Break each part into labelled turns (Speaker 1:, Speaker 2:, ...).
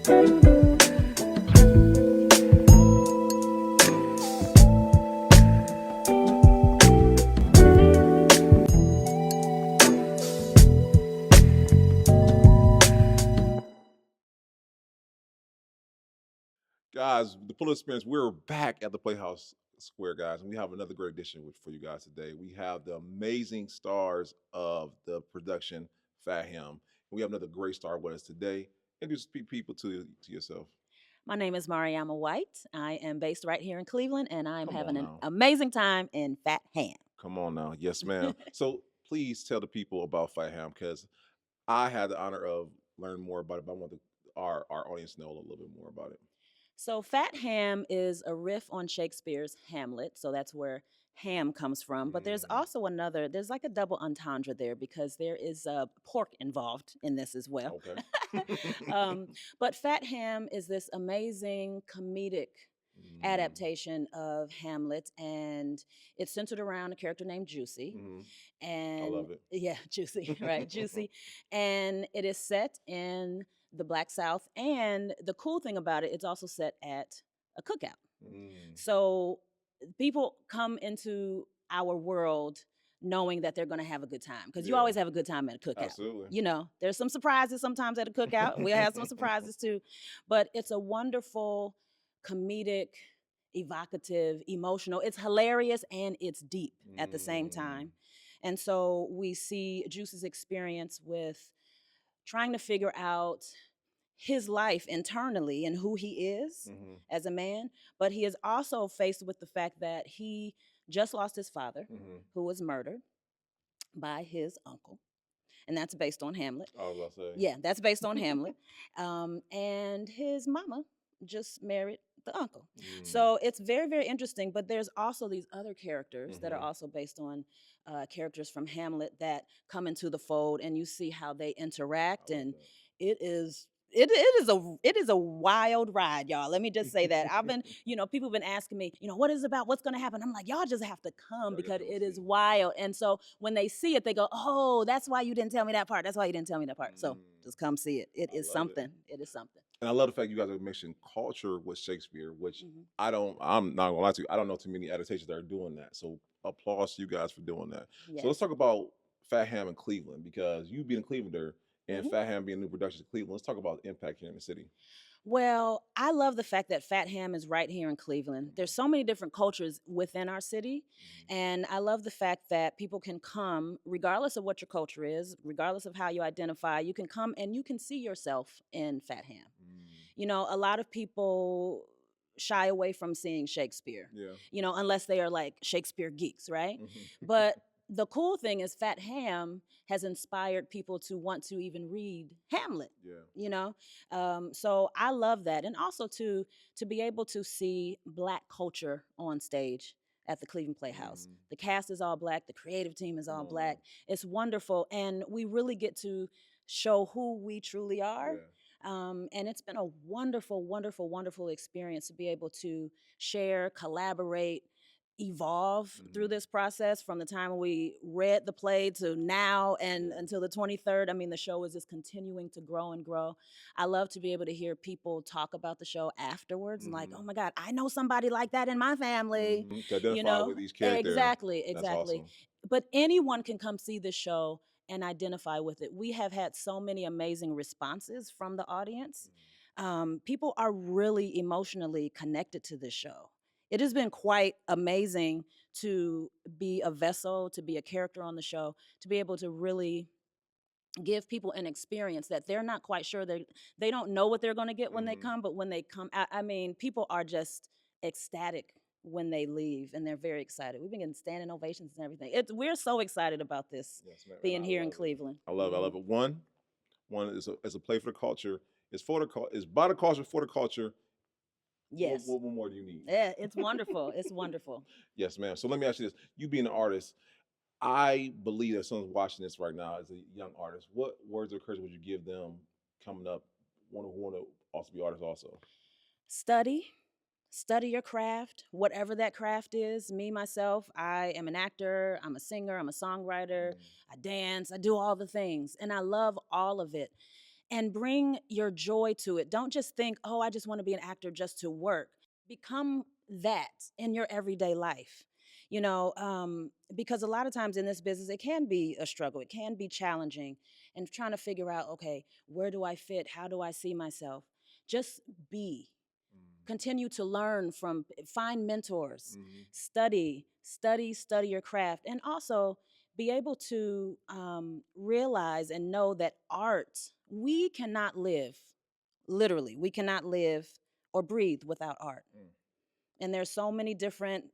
Speaker 1: Guys, the full experience. We're back at the Playhouse Square, guys, and we have another great edition for you guys today. We have the amazing stars of the production, Fat Ham. We have another great star with us today. Introduce people to yourself.
Speaker 2: My name is Mariama Whyte. I am based right here in Cleveland, and I'm
Speaker 1: Come
Speaker 2: having
Speaker 1: on
Speaker 2: an
Speaker 1: now.
Speaker 2: amazing time in Fat Ham.
Speaker 1: Come on now. Yes, ma'am. So please tell the people about Fat Ham because I had the honor of learning more about it, but I want our audience to know a little bit more about it.
Speaker 2: So, Fat Ham is a riff on Shakespeare's Hamlet. So, that's where ham comes from. But there's
Speaker 1: Mm,
Speaker 2: also there's like a double entendre there because there is pork involved in this as well.
Speaker 1: okay.
Speaker 2: um, but Fat Ham is this amazing comedic
Speaker 1: Mm,
Speaker 2: adaptation of Hamlet, and it's centered around a character named Juicy.
Speaker 1: mhm. I
Speaker 2: And
Speaker 1: love it.
Speaker 2: yeah, Juicy, right? Juicy. And it is set in the Black South. And the cool thing about it, it's also set at a cookout.
Speaker 1: Mm,
Speaker 2: So people come into our world knowing that they're going to have a good time because you
Speaker 1: yeah,
Speaker 2: always have a good time at a cookout.
Speaker 1: absolutely.
Speaker 2: There's some surprises sometimes at a cookout. We'll have some surprises too, but it's a wonderful, comedic, evocative, emotional. It's hilarious and it's deep at the same
Speaker 1: Mm,
Speaker 2: time. And so we see Juice's experience with trying to figure out his life internally and who he is
Speaker 1: mhm,
Speaker 2: as a man, but he is also faced with the fact that he just lost his father,
Speaker 1: mhm.
Speaker 2: who was murdered by his uncle, and that's based on Hamlet.
Speaker 1: I was about to say.
Speaker 2: Yeah, that's based on Hamlet. And his mama just married the uncle.
Speaker 1: Mm,
Speaker 2: So it's very, very interesting. But there's also these other characters that are
Speaker 1: mhm.
Speaker 2: also based on characters from Hamlet that come into the fold, and you see how they
Speaker 1: I
Speaker 2: interact.
Speaker 1: love
Speaker 2: And
Speaker 1: that.
Speaker 2: it is a wild ride, y'all. Let me just say that. I've been, people have been asking me, what is it about? What's gonna happen? I'm like, y'all just have to come
Speaker 1: Y'all gotta
Speaker 2: because
Speaker 1: come
Speaker 2: it
Speaker 1: see.
Speaker 2: is wild. And so when they see it, they go, oh, that's why you didn't tell me that part. That's why you didn't tell me that part. So
Speaker 1: Mm,
Speaker 2: just come see it. It
Speaker 1: I
Speaker 2: is
Speaker 1: love it.
Speaker 2: something. It is something.
Speaker 1: And I love the fact you guys are mixing culture with Shakespeare, which
Speaker 2: Mhm.
Speaker 1: I'm not gonna lie to you, I don't know too many adaptations that are doing that. So applause to you guys for doing that. So let's
Speaker 2: Yes.
Speaker 1: talk about Fat Ham in Cleveland because you being a Clevelander and
Speaker 2: Mhm.
Speaker 1: Fat Ham being new productions in Cleveland. Let's talk about the impact here in the city.
Speaker 2: Well, I love the fact that Fat Ham is right here in Cleveland. There's so many different cultures within our city.
Speaker 1: Mhm.
Speaker 2: And I love the fact that people can come, regardless of what your culture is, regardless of how you identify, you can come and you can see yourself in Fat Ham.
Speaker 1: Mm,
Speaker 2: A lot of people shy away from seeing Shakespeare,
Speaker 1: yeah.
Speaker 2: unless they are like Shakespeare geeks, right?
Speaker 1: Mhm.
Speaker 2: But the cool thing is, Fat Ham has inspired people to want to even read Hamlet.
Speaker 1: Yeah.
Speaker 2: So I love that, and also to be able to see Black culture on stage at the Cleveland Playhouse.
Speaker 1: Mm,
Speaker 2: The cast is all Black, the creative team is
Speaker 1: come
Speaker 2: all
Speaker 1: on now.
Speaker 2: Black. It's wonderful, and we really get to show who we truly are.
Speaker 1: Yeah.
Speaker 2: And it's been a wonderful, wonderful, wonderful experience to be able to share, collaborate, evolve through
Speaker 1: Mhm.
Speaker 2: this process from the time we read the play to now and
Speaker 1: Yeah.
Speaker 2: until the 23rd. I mean, the show is just continuing to grow and grow. I love to be able to hear people talk about the show afterwards and like, oh
Speaker 1: Mhm.
Speaker 2: my God, I know somebody like that in my family.
Speaker 1: Mhm. To identify with each character.
Speaker 2: Exactly,
Speaker 1: That's
Speaker 2: exactly.
Speaker 1: awesome.
Speaker 2: But anyone can come see this show and identify with it. We have had so many amazing responses from the audience. People are really emotionally connected to this show. It has been quite amazing to be a vessel, to be a character on the show, to be able to really give people an experience that they're not quite sure they don't know what they're going to get when they
Speaker 1: Mhm.
Speaker 2: come, but when they come, I mean, people are just ecstatic when they leave, and they're very excited. We've been getting standing ovations and everything. We're so excited about this
Speaker 1: Yes, ma'am. And
Speaker 2: being
Speaker 1: I
Speaker 2: here in
Speaker 1: love it.
Speaker 2: Cleveland.
Speaker 1: I love it. I love it. One is a play for the culture. It's for the is by the culture for the culture.
Speaker 2: Yes.
Speaker 1: What more do you need?
Speaker 2: Yeah, it's wonderful. It's wonderful.
Speaker 1: Yes, ma'am. So let me ask you this: you being an artist, I believe that someone's watching this right now as a young artist. What words of encouragement would you give them coming up? Want to also be artists also.
Speaker 2: Study. Study your craft, whatever that craft is. Me, myself, I am an actor, I'm a singer, I'm a songwriter,
Speaker 1: Mm,
Speaker 2: I dance, I do all the things, and I love all of it. and bring your joy to it. Don't just think, oh, I just want to be an actor just to work. Become that in your everyday life. Because a lot of times in this business, it can be a struggle, it can be challenging, and trying to figure out, okay, where do I fit? How do I see myself? Just be. Continue to learn find mentors, study your craft, and also be able to realize and know that art, we cannot live, literally, we cannot live or breathe without art. And there's so many different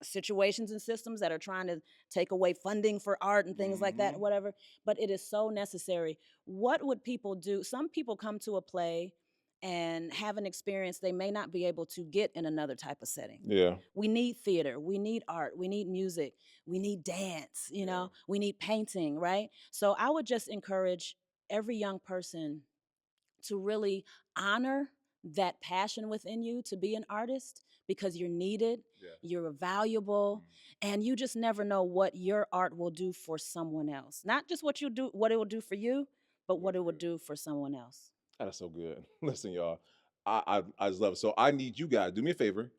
Speaker 2: situations and systems that are trying to take away funding for art and things like that, whatever, but it is so necessary. What would people do? Some people come to a play and have an experience they may not be able to get in another type of setting.
Speaker 1: Yeah.
Speaker 2: We need theater, we need art, we need music, we need dance, we need painting, right? So I would just encourage every young person to really honor that passion within you to be an artist, because you're needed, you're valuable, and you just never know what your art will do for someone else. Not just what it will do for you, but what it will do for someone else.
Speaker 1: That's so good. Listen, y'all, I just love it. So I need you guys, do me a favor,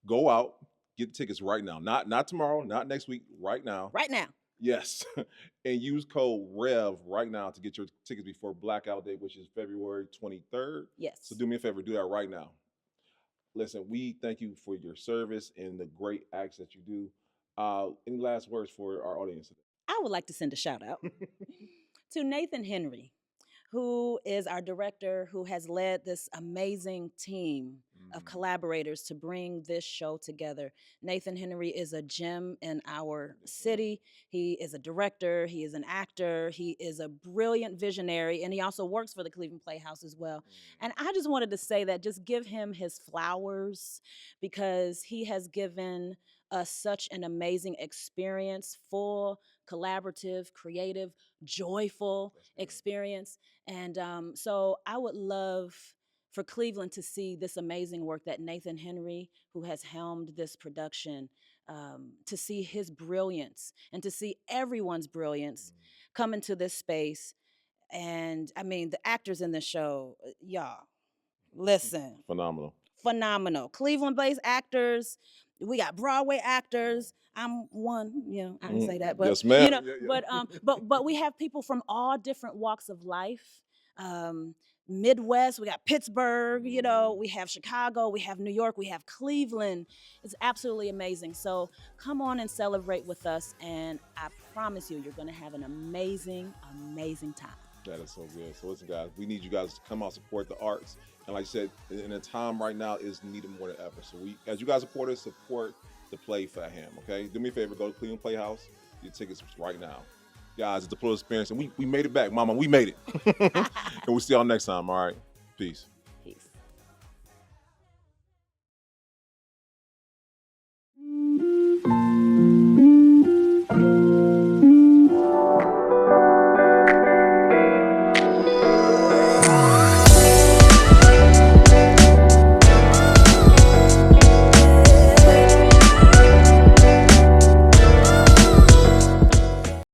Speaker 1: go out, get the tickets right now. Not tomorrow, not next week, right now.
Speaker 2: Right now.
Speaker 1: Yes. And use code REV right now to get your tickets before Blackout Day, which is February 23rd.
Speaker 2: Yes.
Speaker 1: So do me a favor, do that right now. Listen, we thank you for your service and the great acts that you do. Any last words for our audience today?
Speaker 2: I would like to send a shout out to Nathan Henry, who is our director, who has led this amazing team of collaborators to bring this show together. Nathan Henry is a gem in our city. He is a director, he is an actor, he is a brilliant visionary, and he also works for the Cleveland Playhouse as well. And I just wanted to say that, just give him his flowers, because he has given us such an amazing experience, full, collaborative, creative, joyful experience. And so I would love for Cleveland to see this amazing work that Nathan Henry, who has helmed this production, to see his brilliance and to see everyone's brilliance come into this space. And I mean, the actors in the show, y'all, listen. Phenomenal. Cleveland-based actors. We got Broadway actors. I'm one, I didn't say that, but
Speaker 1: yes, ma'am.
Speaker 2: But we have people from all different walks of life. Midwest, we got Pittsburgh, we have Chicago, we have New York, we have Cleveland. It's absolutely amazing. So come on and celebrate with us, and I promise you're going to have an amazing, amazing time.
Speaker 1: That is so good. So listen, guys, we need you guys to come out, support the arts. And like I said, in a time right now is needed more than ever. So as you guys support us, support the play for him, okay? Do me a favor, go to Cleveland Playhouse, get tickets right now. Guys, it's the Political Experience, and we made it back, Mama. We made it. And we'll see y'all next time, all right? Peace.